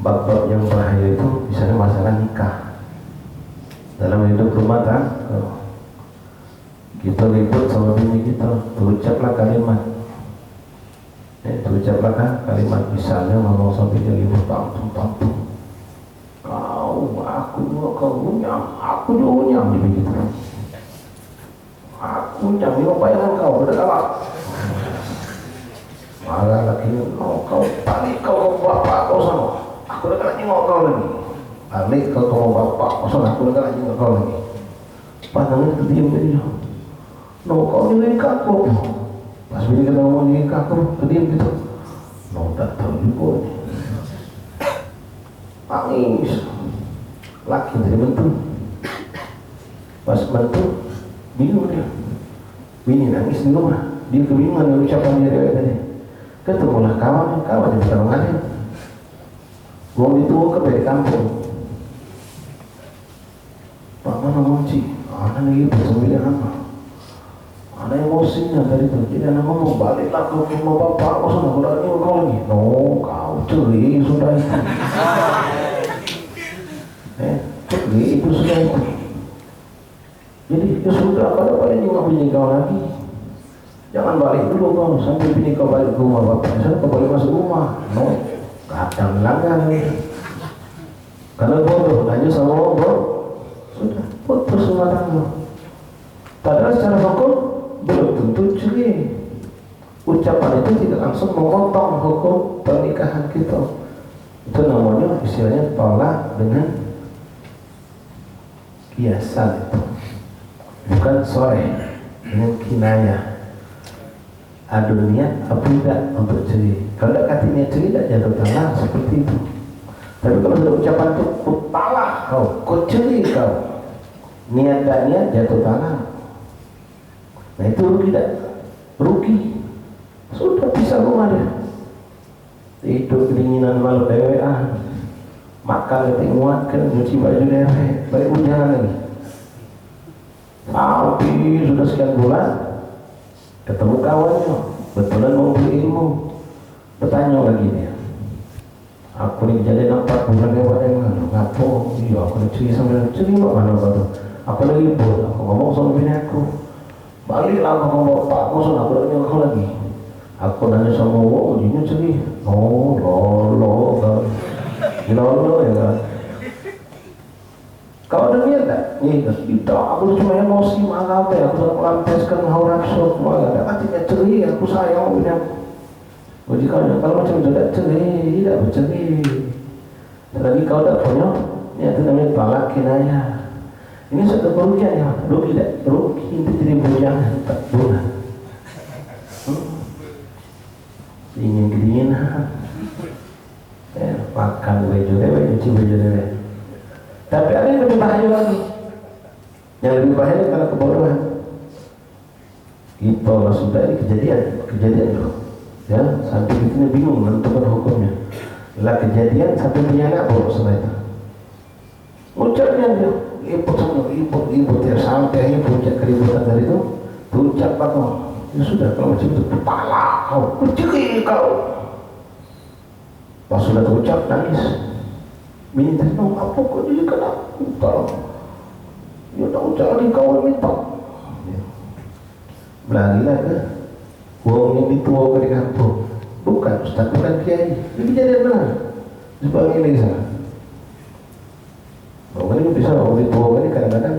Bab-bab yang bahaya itu misalnya masalah nikah dalam hidup rumah tangga. Kita ribut sama bini kita, terucaplah kalimat. Terucaplah kalimat misalnya ngomong sama bini ribut tampung. Aku juga kau nyam, aku juga nyam begitu. Aku nyam ini bayangan kau udah kalah. Malah lagi kau balik kau bapak kau sama. Aku udah kalah nyengok kau lagi. Balik kau bapak kau sama. Aku udah kalah nyengok kau lagi. Padahal itu diam dia. Kau nilai aku. Pas bila kita ngomong nilai aku, diam gitu. Tak tahu juga. Nangis. Laki dari bentuk. Pas bentuk, bingung dia. Bini nangis di rumah. Dia kebingungan dengan ucapan dia tadi. Ketemulah kawan yang bisa mengalir. Mau dituang ke dari kampung. Pak mana moci? Anak lagi bersembilan apa? Anak emosinya tadi tu. Jadi anak ngomong baliklah ke rumah bapak. Kau sudah berani kau lagi. Kau ceri sudah itu. Ceri itu sudah itu. Jadi ya sudah pada juga bini kau lagi. Jangan balik dulu kau sampai bini kau balik ke rumah bapak. Saya kau balik masuk rumah. Kadang langgar. Karena bodoh aja sama bodoh. Sudah putus rumah tangga. Padahal secara hukum belum tentu ceri. Ucapan itu tidak langsung memotong hukum pernikahan kita. Itu namanya istilahnya tolak dengan kiasan itu. Bukan sore dengan kinayah. Adu niat apa tidak untuk ceri. Kalau tidak kata niat ceri tidak jatuh talak seperti itu. Tapi kalau sudah ucapan itu talak kau ceri kau. Niat tak niat jatuh talak. Nah itu rugi tak? Rugi. Sudah pisah rumah dia. Hidup kedinginan malu dewean. Makan letik muatkan, nyuci baju dewek. Baik hujan lagi. Tapi sudah sekian bulan ketemu kawannya, betulan mau beli ilmu. Bertanya lagi dia. Aku ni kejadian 4 bulan lewat yang mana? Ngapo? Iya, aku nak ceri sambil ceri mana baru. Aku lagi pun, aku ngomong sama bini aku. Baliklah aku ngomong pak, maksud aku nak nyokong lagi. Aku nanya sama orang, dia ceri. Lolo ya kan. Kau ada niat tak? Tidak, aku cuma emosi malah apa ya? Aku sudah melampiaskan hawa nafsu malah. Ada artinya ceri, aku sayang bini aku. Jika kalau macam itu tidak ceri, tidak berceri. Lagi kau tak punya, itu namanya talak kinayah. Ini satu kerugian ya, rugi tidak? Rugi itu jadi bujangan, tak boleh. Ingin kedinginan, makan baju dewe, cuci baju dewe. Tapi ada yang lebih bahaya lagi. Yang lebih bahaya karena kebodohan. Itu sudah ini kejadian itu. Ya, sampai kita bingung menentukan hukumnya. Lah kejadian sampai punya anak baru setelah itu. Ucapnya dia, ibu ya sampai ibu ucap keributan dari itu, ucap apa? Ya sudah kalau macam itu talak kau, berceri kau. Pas sudah terucap nangis. Minta apa kau jadi kena utang? Ya tak ucap lagi kau minta. Berlarilah ke uang yang dituang ke kampung. Bukan ustaz, bukan kiai. Ini kejadian benar. Sebagai ini sana. Orang ini bisa orang dituang ini kadang-kadang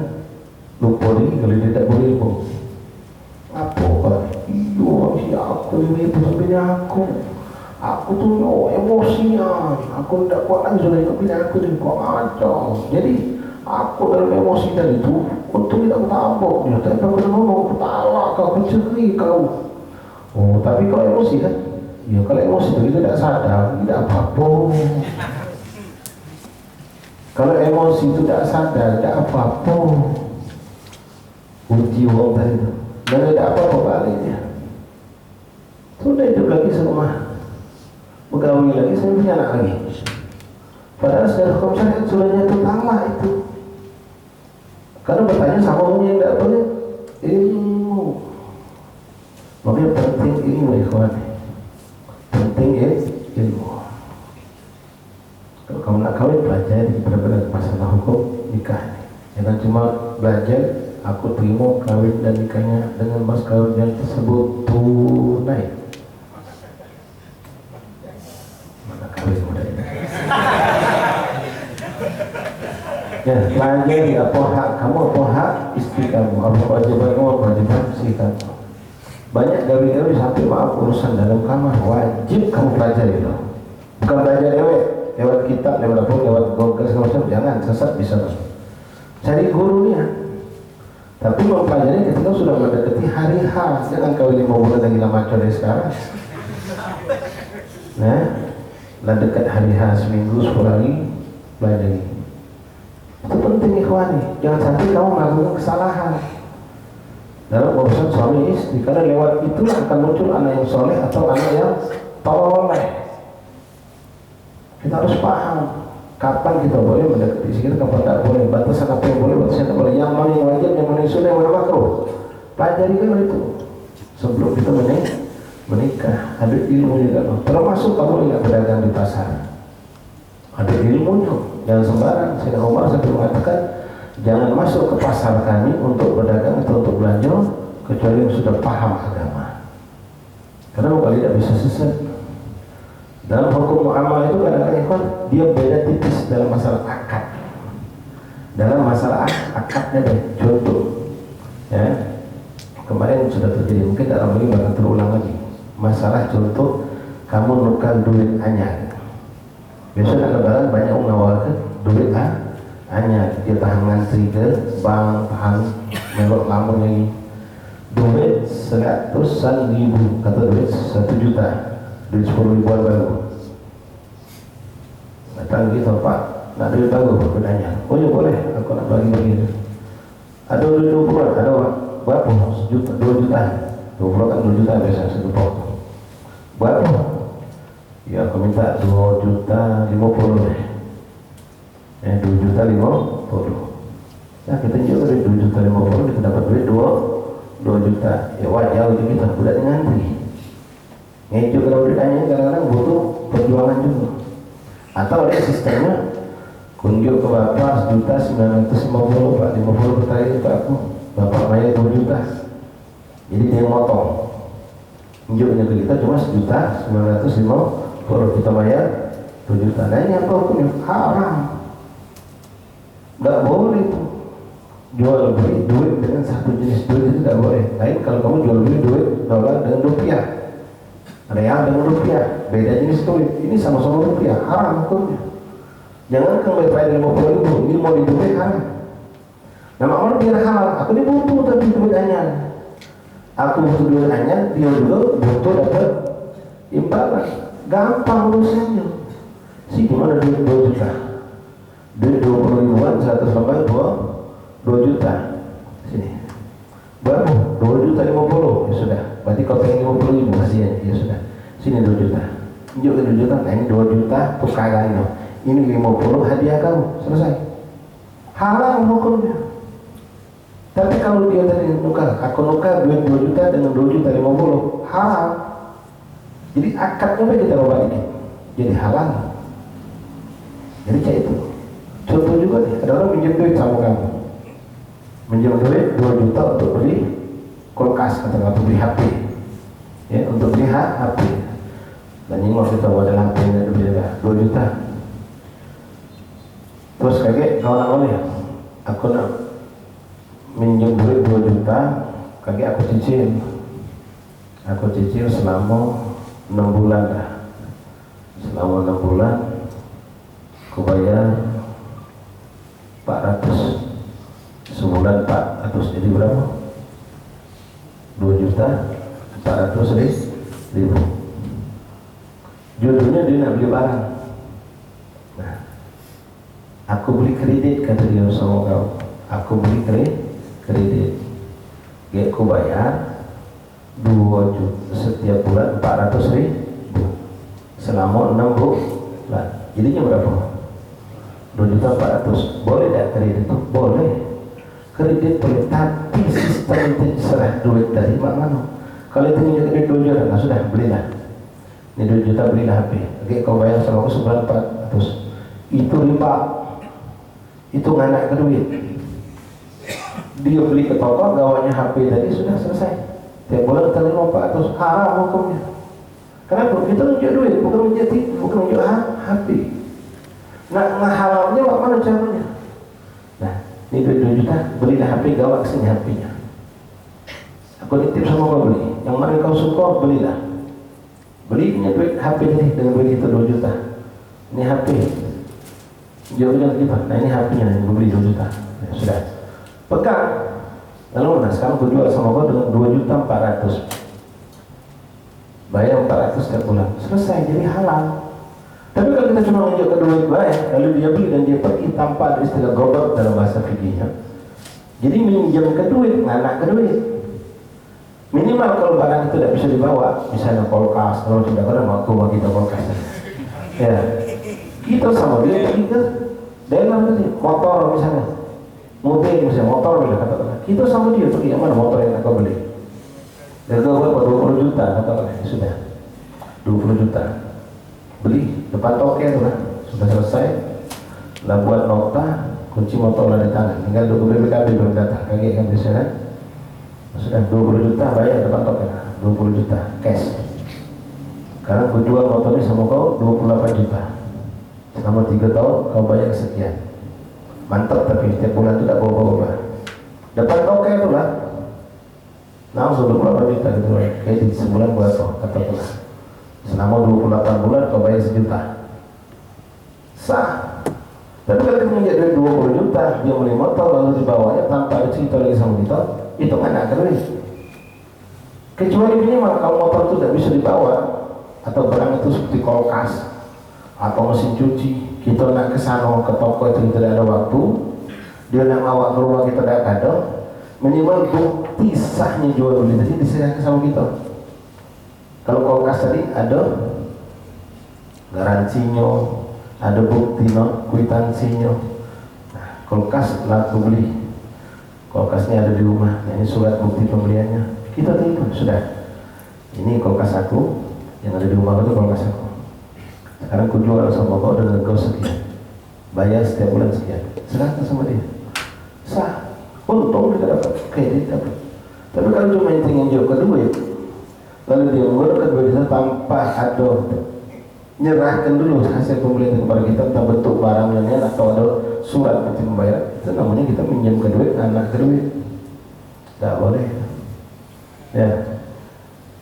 lupa diri kalau dia tak boleh pun. Apa kan? Iyo si aku ini sampai aku. Aku tuh emosinya. Aku tidak kuat lagi sudah ikut bini aku ni kok macam. Jadi aku dalam emosi tadi itu untuk tidak ketabok dia. Tapi aku ngomong aku talak kau, ceri kau. Oh tapi kalau emosi kan? Ya kalau emosi itu tidak sadar, tidak apa-apa. Kalau emosi itu tidak sadar, tidak apa-apa. Uji orang tadi itu. Dan tidak apa-apa baliknya. Sudah hidup lagi semua. pegawai lagi, saya punya anak lagi. Padahal secara hukum syariat sudah jatuh talak itu. Karena bertanya sama umumnya yang tidak boleh ilmu. Makanya penting ilmu ikhwan. Penting ilmu. Kalau kamu nak kawin, pelajari benar-benar masalah hukum nikah. Jangan cuma belajar, aku terima kawin dan nikahnya dengan mas kawin yang tersebut tunai. Mana kawin muda ini? Ya, pelajari apa hak kamu, apa hak istri kamu, apa kewajiban kamu, apa kewajiban istri kamu. Banyak gawe-gawe sampai maaf urusan dalam kamar wajib kamu pelajari loh. Bukan belajar lewat kitab, lewat apa, lewat Google segala macam, jangan sesat bisa loh. Cari gurunya. Tapi mempelajari ketika sudah mendekati hari H, jangan kawin 5 bulan lagi lama dari sekarang. Nah, lah dekat hari H seminggu 10 hari pelajari. Itu penting ikhwani, jangan sampai kamu melakukan kesalahan dalam urusan suami istri, karena lewat itulah akan muncul anak yang soleh atau anak yang toleh. Kita harus paham kapan kita boleh mendekati istri kita, kapan tidak boleh, batasan apa yang boleh, batasan tidak boleh, yang mana yang wajib, yang mana yang sunnah, yang mana makruh. Pelajari kan itu sebelum kita menikah. Ada ilmu juga loh. Termasuk kamu ingat berdagang di pasar, ada ilmunya, jangan sembarang. Sayyidina Umar sampai mengatakan, jangan masuk ke pasar kami untuk berdagang atau untuk belanja kecuali yang sudah paham agama, karena kalau tidak bisa sesat. Dalam hukum muamalah itu kadang-kadang dia beda tipis dalam masalah akad. Dalam masalah akadnya deh, contoh ya, kemarin sudah terjadi, mungkin dalam ini bakal terulang lagi. Masalah contoh, kamu nukar duit anyar. Biasanya lebaran banyak orang nawarkan duit anyar, dia tahan ngantri ke bank, tahan melok lamun lagi. Duit 100.000, kata duit 1 juta, duit 10 ribuan baru. Datang gitu, Pak, nak duit baru bedanya. Oh ya boleh, aku nak bagi-bagi. Ada duit 20, ada berapa? 1 juta, 2 juta. 20 kan 2 juta biasa satu potong. Berapa? Ya aku minta 2 juta 50 deh. 2 juta 50. Nah kita juga duit 2 juta 50, kita dapat duit 2 juta. Ya wajar untuk kita, budak ngantri. Ngejuk kalau duitnya kadang-kadang butuh perjuangan juga. Atau ada sistemnya, kunjuk ke bapak 1.950, Pak, 50 per hari itu aku, bapak bayar 2 juta. Jadi dia motong. Kunjuknya ke kita cuma 1.950, kita bayar 2 juta. Nah ini apa hukumnya? Haram. Nggak boleh itu. Jual beli duit dengan satu jenis duit itu tidak boleh. Lain kalau kamu jual beli duit dolar dengan rupiah, real dengan rupiah, beda jenis duit. Ini sama-sama rupiah, haram hukumnya. Jangan kamu bayar 50.000, ini mau diduit haram. Nama orang biar halal. Aku ini butuh tapi duit anyar. Aku butuh duit anyar, dia juga butuh dapat imbalan. Gampang urusannya. Si gimana duit 2 juta? Duit 20 ribuan, 100 lembar 2 juta. Sini. Berapa? 2 juta 50. Ya sudah. Berarti kau pengen 50.000 kasihan. Ya sudah. Sini 2 juta. Tunjuk ke 2 juta. Nah ini 2 juta tukarannya. Ini 50 hadiah kamu. Selesai. Halal hukumnya. Tapi kalau dia tadi nukar, aku nukar duit 2 juta dengan 2 juta 50, halal. Jadi akadnya kita ubah ini. Jadi halal. Jadi kayak itu. Contoh juga nih, ada orang pinjam duit sama kamu. Pinjam duit 2 juta untuk beli kulkas, katakanlah untuk beli HP. Ya, untuk beli HP. Dan ini mau kita buat dalam HP nya beda 2 juta. Terus kayak kawan aku nih, aku nak minjem duit 2 juta, kayak aku cicil selama 6 bulan lah. Selama 6 bulan aku bayar 400 sebulan 400, jadi berapa? 2 juta 400.000. Judulnya dia nak beli barang. Nah, aku beli kredit, kata dia sama kau. Aku beli kredit. Ya, aku bayar 2 juta setiap bulan 400.000. selama 6 bulan. Jadinya berapa? 2.400.000. Boleh tidak kredit itu? Boleh. Kredit boleh, tapi sistem itu serah duit dari mana? Kalau itu punya kredit 2 juta, nah sudah belilah. Ini 2 juta belilah HP. Oke, kau bayar selama sebulan 400. Itu riba. Itu nganak ke duit. Dia beli ke toko, gawanya HP tadi sudah selesai. Tiap bulan terima 400, haram hukumnya. Kenapa? Kita menunjuk duit, bukan menunjuk HP. Nah, halalnya bagaimana caranya? Nah, ini duit 2 juta, belilah HP, gawak kesini HP-nya. Aku nitip sama kau beli. Yang mana kau suka, belilah. Beli punya duit HP tadi dengan duit itu 2 juta. Ini HP. Jauhnya lagi Pak. Nah ini HP-nya yang beli 2 juta. Ya, sudah. Pegang. Lalu sekarang aku jual sama kau dengan 2.400.000. Bayar 400 setiap bulan. Selesai, jadi halal. Tapi kalau kita cuma menunjukkan duit baik, lalu dia beli dan dia pergi tanpa ada istilah gobak dalam bahasa fikihnya. Jadi minjam ke duit, nganak ke duit. Minimal kalau barang itu tidak bisa dibawa, misalnya kulkas, kalau tidak ada waktu bagi kita kulkas. Ya, kita sama dia pergi ke daerah tadi, motor misalnya, mobil misalnya, motor misalnya katakanlah. Kita sama dia pergi, yang mana motor yang aku beli? Harga berapa? 20 juta katakanlah, sudah 20 juta. Beli depan toke itu lah, sudah selesai. Lah buat nota, kunci motor lah di tangan, tinggal tunggu BPKB belum datang, kaget kan biasanya. Sudah 20 juta bayar depan toke, 20 juta cash. Sekarang aku jual motor ini sama kau 28 juta. Selama 3 tahun kau bayar sekian. Mantap, tapi setiap bulan itu tak bawa-bawa. Depan toke itu lah, langsung 28 juta gitu. Kayak di sebulan berapa katakanlah. Selama 28 bulan kau bayar 1 juta. Sah. Tapi kalau dia punya duit 20 juta, dia beli motor lalu dibawanya tanpa ada cerita lagi sama kita, itu mana akan duit. Kecuali minimal kalau motor itu tidak bisa dibawa, atau barang itu seperti kulkas atau mesin cuci, kita nak ke sana ke toko itu tidak ada waktu, dia nak bawa ke rumah kita tidak ada, minimal bukti sahnya jual beli tadi diserahkan sama kita. Kalau kulkas tadi ada garansinya, ada bukti kwitansinya. Nah, kulkas laku beli, kulkasnya ada di rumah. Nah, ini surat bukti pembeliannya. Kita terima sudah. Ini kulkas aku, yang ada di rumah itu kulkas aku. Sekarang aku jual sama kau dengan kau sekian. Bayar setiap bulan sekian. Serahkan sama dia. Sah. Untung kita dapat, kredit dapat. Tapi kalau cuma ingin jauh ke duit, lalu dia menggunakan duit itu tanpa ada nyerahkan dulu hasil pembelian kepada kita, entah bentuk barangnya atau ada surat bukti pembayaran, itu namanya kita minjam ke duit, anak ke duit. Tidak boleh. Ya,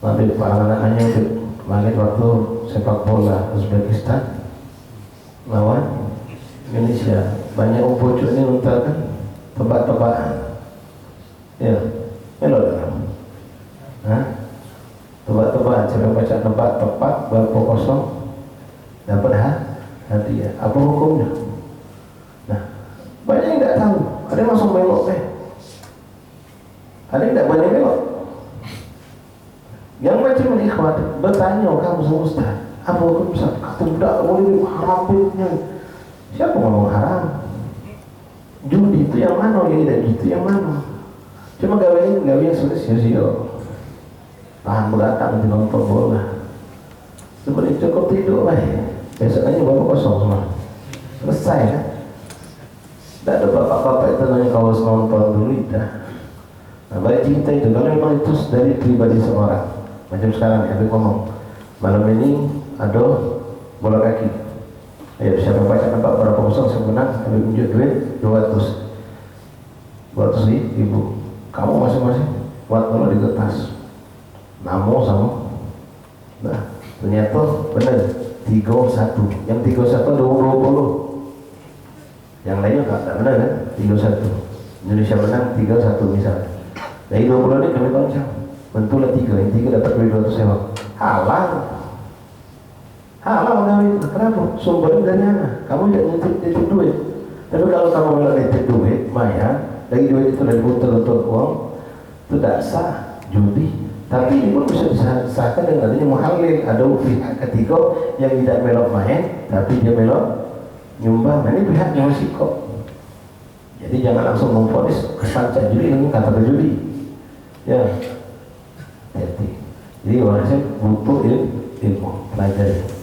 nanti para anak-anaknya itu kemarin waktu sepak bola Uzbekistan lawan Indonesia, banyak umpocok ini untarkan tebak-tebakan. Ya, elok dah. Hah? Tebak-tebakan, saya baca tebak tepat berapa kosong dapat hadiah. Apa hukumnya? Nah, banyak yang tidak tahu. Ada yang langsung belok ada yang tidak banyak belok. Yang macam ini ikhwan bertanya kamu sama Ustaz, apa hukum Ustaz? Kata tidak boleh haramnya. Siapa ngomong haram? Judi itu yang mana? Yang tidak gitu yang mana? Cuma gawe yang sudah sia-sia. Tahan beratang di nonton bola. Sebenarnya cukup tidur lah. Besok aja bapak kosong semua. Selesai kan? Tidak ada bapak-bapak itu nanya kalau nonton dulu dah. Nah, baik cinta itu kalau memang itu dari pribadi seorang. Macam sekarang ya, aku ngomong malam ini ada bola kaki. Ayo siapa baca nampak berapa kosong saya menang, ambil tunjuk duit 200 ribu. Kamu masing-masing buat kalau di kertas. Namo sama. Nah, ternyata benar 31. Yang 31 ada 20. Yang lainnya tak benar kan? 31. Indonesia menang 31 misalnya. Dari 20 ini kami baca. Bentuklah 3, yang 3 dapat duit 200 sewa. Halal kami. Kenapa? Sumbernya dari mana? Kamu tidak nitip duit. Tapi kalau kamu bilang nitip duit, Maya, dari duit itu dari putar-putar uang, itu tidak sah. Judi, Tapi ini pun bisa disahkan dengan adanya muhalil. Ada pihak ketiga yang tidak melok main, tapi dia melok nyumbang. Nah, ini pihaknya wasiko. Jadi jangan langsung memfonis kesanca judi dengan kata berjudi. Ya, hati. Jadi warisnya butuh ilmu pelajari.